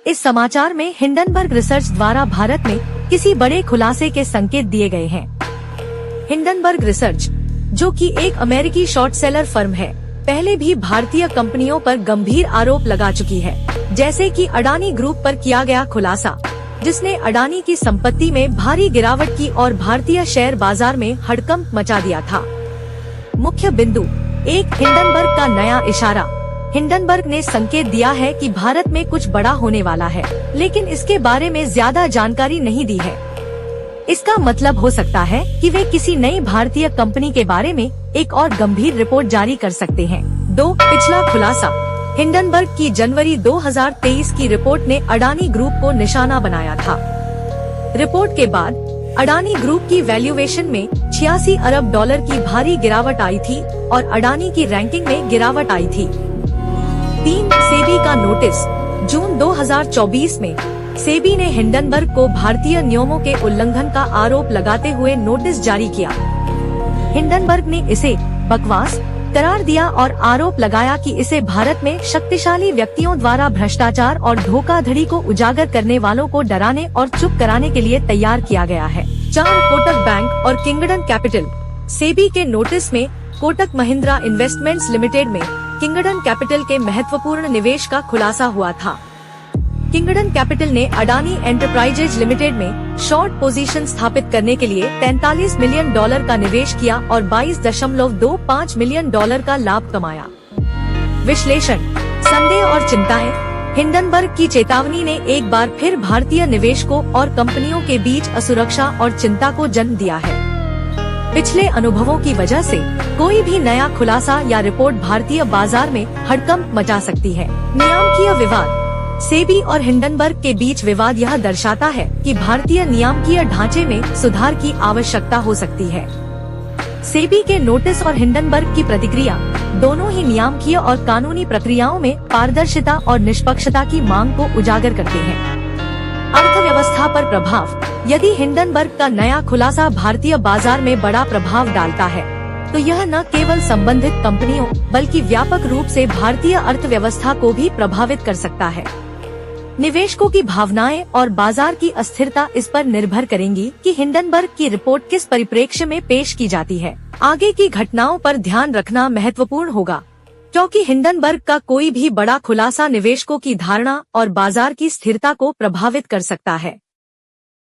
इस समाचार में हिंडनबर्ग रिसर्च द्वारा भारत में किसी बड़े खुलासे के संकेत दिए गए हैं। हिंडनबर्ग रिसर्च, जो कि एक अमेरिकी शॉर्ट सेलर फर्म है, पहले भी भारतीय कंपनियों पर गंभीर आरोप लगा चुकी है, जैसे कि अडानी ग्रुप पर किया गया खुलासा, जिसने अडानी की संपत्ति में भारी गिरावट की और भारतीय शेयर बाजार में हड़कंप मचा दिया था। मुख्य बिंदु एक, हिंडनबर्ग का नया इशारा। हिंडनबर्ग ने संकेत दिया है कि भारत में कुछ बड़ा होने वाला है, लेकिन इसके बारे में ज्यादा जानकारी नहीं दी है। इसका मतलब हो सकता है कि वे किसी नई भारतीय कंपनी के बारे में एक और गंभीर रिपोर्ट जारी कर सकते हैं। 2, पिछला खुलासा। हिंडनबर्ग की जनवरी 2023 की रिपोर्ट ने अडानी ग्रुप को निशाना बनाया था। रिपोर्ट के बाद अडानी ग्रुप की वैल्यूएशन में 86 अरब डॉलर की भारी गिरावट आई थी और अडानी की रैंकिंग में गिरावट आई थी। 3, सेबी का नोटिस। जून 2024 में सेबी ने हिंडनबर्ग को भारतीय नियमों के उल्लंघन का आरोप लगाते हुए नोटिस जारी किया। हिंडनबर्ग ने इसे बकवास करार दिया और आरोप लगाया कि इसे भारत में शक्तिशाली व्यक्तियों द्वारा भ्रष्टाचार और धोखाधड़ी को उजागर करने वालों को डराने और चुप कराने के लिए तैयार किया गया है। 4, कोटक बैंक और किंगडन कैपिटल। सेबी के नोटिस में कोटक महिंद्रा इन्वेस्टमेंट्स लिमिटेड में किंगडन कैपिटल के महत्वपूर्ण निवेश का खुलासा हुआ था। किंगडन कैपिटल ने अडानी एंटरप्राइजेज लिमिटेड में शॉर्ट पोजीशन स्थापित करने के लिए $43 मिलियन का निवेश किया और $22.25 मिलियन का लाभ कमाया। विश्लेषण, संदेह और चिंताएं। हिंडनबर्ग की चेतावनी ने एक बार फिर भारतीय निवेशकों और कंपनियों के बीच असुरक्षा और चिंता को जन्म दिया है। पिछले अनुभवों की वजह से कोई भी नया खुलासा या रिपोर्ट भारतीय बाजार में हड़कंप मचा सकती है। नियामकीय विवाद। सेबी और हिंडनबर्ग के बीच विवाद यह दर्शाता है कि भारतीय नियामकीय ढांचे में सुधार की आवश्यकता हो सकती है। सेबी के नोटिस और हिंडनबर्ग की प्रतिक्रिया दोनों ही नियामकीय और कानूनी प्रक्रियाओं में पारदर्शिता और निष्पक्षता की मांग को उजागर करते हैं। अर्थव्यवस्था पर प्रभाव। यदि हिंडनबर्ग का नया खुलासा भारतीय बाजार में बड़ा प्रभाव डालता है, तो यह न केवल संबंधित कंपनियों बल्कि व्यापक रूप से भारतीय अर्थव्यवस्था को भी प्रभावित कर सकता है। निवेशकों की भावनाएं और बाजार की अस्थिरता इस पर निर्भर करेंगी कि हिंडनबर्ग की रिपोर्ट किस परिप्रेक्ष्य में पेश की जाती है। आगे की घटनाओं पर ध्यान रखना महत्वपूर्ण होगा, क्योंकि हिंडनबर्ग का कोई भी बड़ा खुलासा निवेशकों की धारणा और बाजार की स्थिरता को प्रभावित कर सकता है।